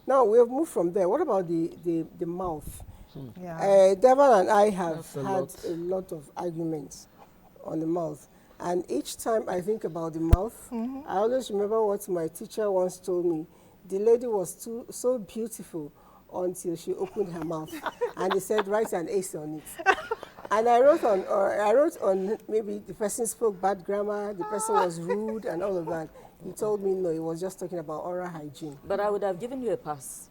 Now we have moved from there. What about the mouth? Yeah. Devon and I have That's a had lot. a lot of arguments on the mouth. And each time I think about the mouth, I always remember what my teacher once told me. The lady was so beautiful until she opened her mouth. And they said, write an ace on it. And I wrote on maybe the person spoke bad grammar, the person was rude and all of that. He told me no, he was just talking about oral hygiene. But I would have given you a pass.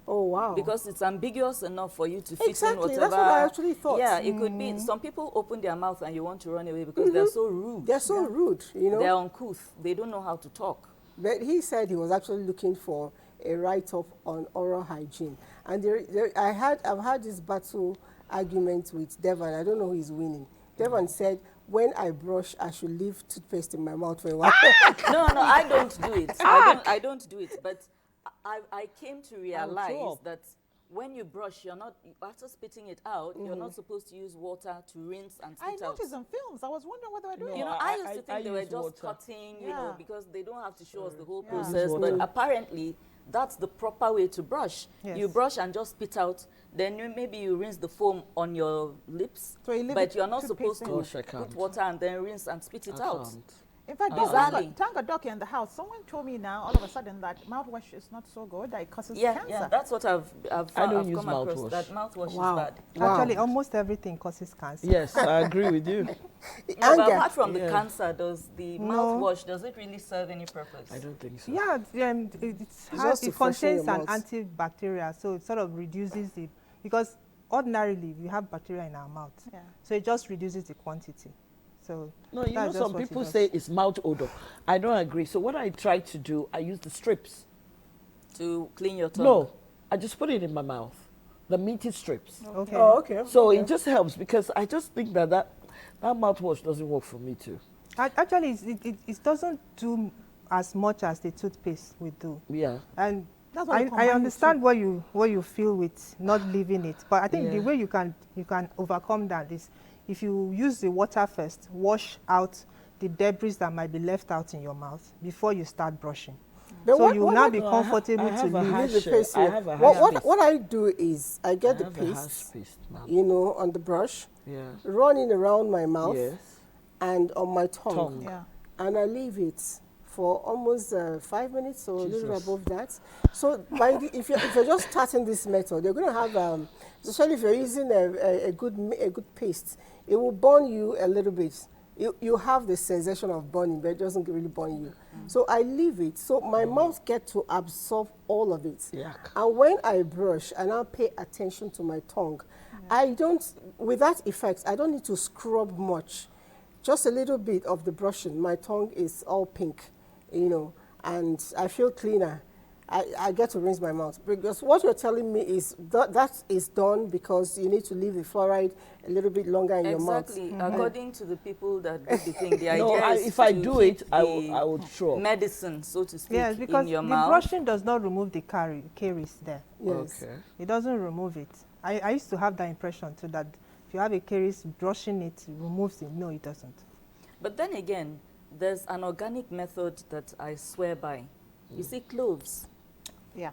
Oh, wow. Because it's ambiguous enough for you to fit Exactly, in that's whatever. what I actually thought. Yeah, it could be. Some people open their mouth and you want to run away because they're so rude. They're so rude, you know. They're uncouth. They don't know how to talk. But he said he was actually looking for a write-up on oral hygiene. And I've had this battle argument with Devon. I don't know who is winning. Devon said, when I brush, I should leave toothpaste in my mouth for a while. No, I don't do it. I don't do it. But I came to realize that when you brush, after spitting it out, you're not supposed to use water to rinse and spit I out. noticed on films. I was wondering what they were doing. You know, I used to think they were use just water. cutting, you know, because they don't have to show us the whole Yeah. process. Use But water. apparently, that's the proper way to brush. Yes. You brush and just spit out. Then maybe you rinse the foam on your lips. So you leave But it you're not toothpaste supposed in. to Gosh, I put can't. water and then rinse and spit it out. In fact, Bizarrely. thank God Doc in the house. Someone told me now, all of a sudden, that mouthwash is not so good. That it causes cancer. Yeah, that's what I've don't I've use come across. mouthwash. That mouthwash Wow. is bad. Wow. Actually, almost everything causes cancer. Yes, I agree with you. No, but Anger. apart from the Yeah. cancer, does the mouthwash, does it really serve any purpose? I don't think so. Yeah, just to it freshen contains your an mouth. antibacterial, so it sort of reduces the, because ordinarily we have bacteria in our mouth, Yeah. so it just reduces the quantity. So No, you know, that's just some what it people does. say it's mouth odor. I don't agree. So what I try to do, I use the strips. To clean your tongue? No, I just put it in my mouth. The meaty strips. Okay. Oh, okay. So it just helps because I just think that mouthwash doesn't work for me too. Actually, it doesn't do as much as the toothpaste will do. Yeah. And That's why you I combine the understand what you feel with not leaving it, but I think the Yeah. way you can overcome that is if you use the water first, wash out the debris that might be left out in your mouth before you start brushing. But So you will now be No, I have- comfortable I to have a leave. hash- Use the paste I here. have a What, hash what, paste. what I do is I get the I have a hash paste, paste, ma'am. you know, on the brush, Yeah. running around my mouth Yes. and on my tongue. Tongue. Yeah. And I leave it for almost 5 minutes or a little Jesus. above that. So if you're just starting this method, you're going to have, especially if you're using a good paste, it will burn you a little bit. You have the sensation of burning, but it doesn't really burn you. So I leave it. So my mouth gets to absorb all of it. Yuck. And when I brush and I pay attention to my tongue, with that effect, I don't need to scrub much. Just a little bit of the brushing, my tongue is all pink, you know, and I feel cleaner. I get to rinse my mouth. Because what you're telling me is that is done because you need to leave the fluoride a little bit longer in your mouth. Exactly. According to the people that do the thing, the idea No, is if I to do keep it, I the would throw up. medicine, so to speak, Yes, because in your the mouth. brushing does not remove the caries there. Yes. Okay. It doesn't remove it. I used to have that impression too, that if you have a caries, brushing it removes it. No, it doesn't. But then again, there's an organic method that I swear by. You see, cloves. Yeah.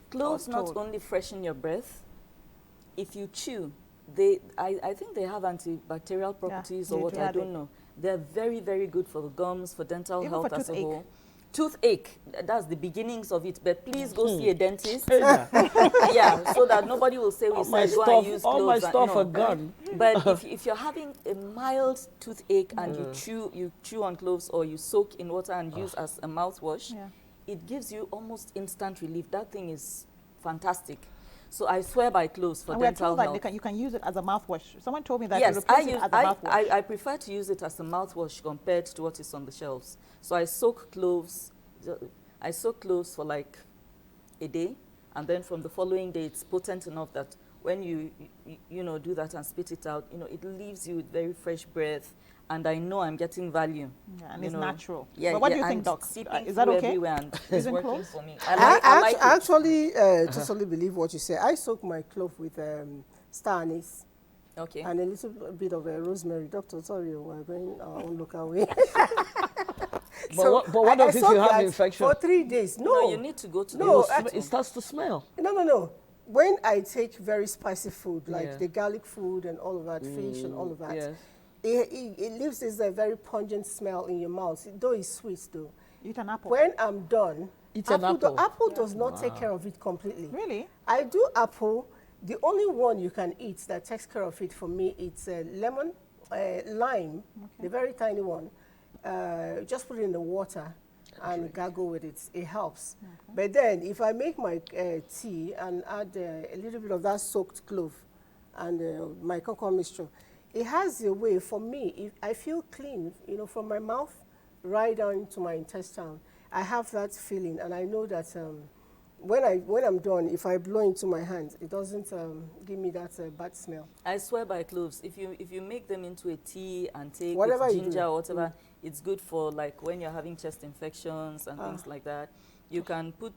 Cloves not told. only freshen your breath, if you chew, I think they have antibacterial properties or they what, do. I Yeah, they- don't know. They're very, very good for the gums, for dental Even health for as a toothache. whole. Toothache, that's the beginnings of it, but please go see a dentist. Hey, now, Yeah, so that nobody will say we all my said go and stuff, use all my cloves. stuff no. are gone. But if you're having a mild toothache and you chew on cloves or you soak in water and use as a mouthwash, Yeah. it gives you almost instant relief. That thing is fantastic. So I swear by cloves for And we're dental told that health. you can use it as a mouthwash. Someone told me that Yes, you replace it as a mouthwash. I prefer to use it as a mouthwash compared to what is on the shelves. So I soak cloves for like a day, and then from the following day, it's potent enough that when you do that and spit it out, it leaves you with very fresh breath, and I know I'm getting value. Yeah, and you it's know. natural. Yeah, But what do yeah, you think, and Doc? seeping Is that through okay? everywhere and it's Using working cloves? for me. I I like it. actually totally believe what you say. I soak my clove with star anise Okay. and a little bit of rosemary. Doctor, sorry, we're going our own local way. But what I if soak you have that infection? for 3 days? No, No, you need to go to the No, hospital. It starts to smell. no. When I take very spicy food, like Yeah. the garlic food and all of that, fish and all of that, Yes. it leaves this very pungent smell in your mouth, though it's sweet though. Eat an apple. When I'm done, Eat an apple. apple does not take care of it completely. Really? I do apple. The only one you can eat that takes care of it for me, it's lemon, lime, the very tiny one. Just put it in the water and gargle with it. It helps. But then if I make my tea and add a little bit of that soaked clove and my cocoa mixture, it has a way for me, if I feel clean, from my mouth right down to my intestine. I have that feeling, and I know that when I'm done, if I blow into my hand, it doesn't give me that bad smell. I swear by cloves. If you make them into a tea and take Whatever with you do. ginger or whatever, it's good for like when you're having chest infections and things like that. You can put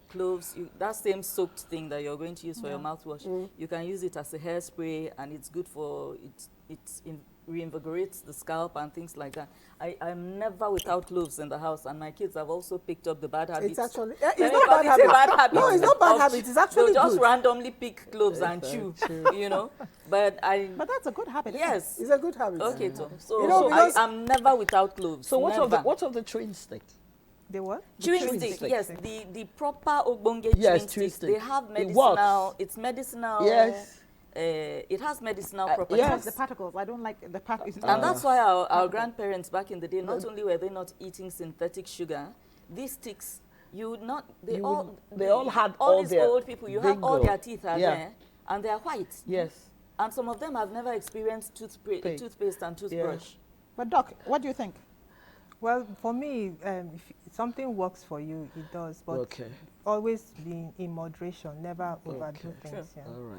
cloves, that same soaked thing that you're going to use for your mouthwash. You can use it as a hairspray, and it's good for reinvigorates the scalp and things like that. I'm never without cloves in the house, and my kids have also picked up the bad habit. It's actually, Let it's me not call bad it a habit. bad habit. No, it's not bad of habit. It's actually they'll just good. randomly pick cloves and chew, But But that's a good habit. isn't it? yes. It's a good habit. Okay, so, because- I'm never without cloves. So never. what of the chewing stick? The what? Chewing chewing stick, stick. yes, the proper ogbonge Yes, chewing chewing sticks. stick. They have It medicinal. works. It's medicinal. Yes. It has medicinal properties. It yes. has the particles. I don't like the particles. And that's why our grandparents back in the day, not only were they not eating synthetic sugar, these sticks, they all had all these their old people, you have all bingo. their teeth are Yeah. there, and they are white. Yes. And some of them have never experienced toothpaste and toothbrush. But Doc, what do you think? Well, for me, if something works for you, it does. But Okay. always be in moderation. Never overdo Okay. things. Yeah. All right.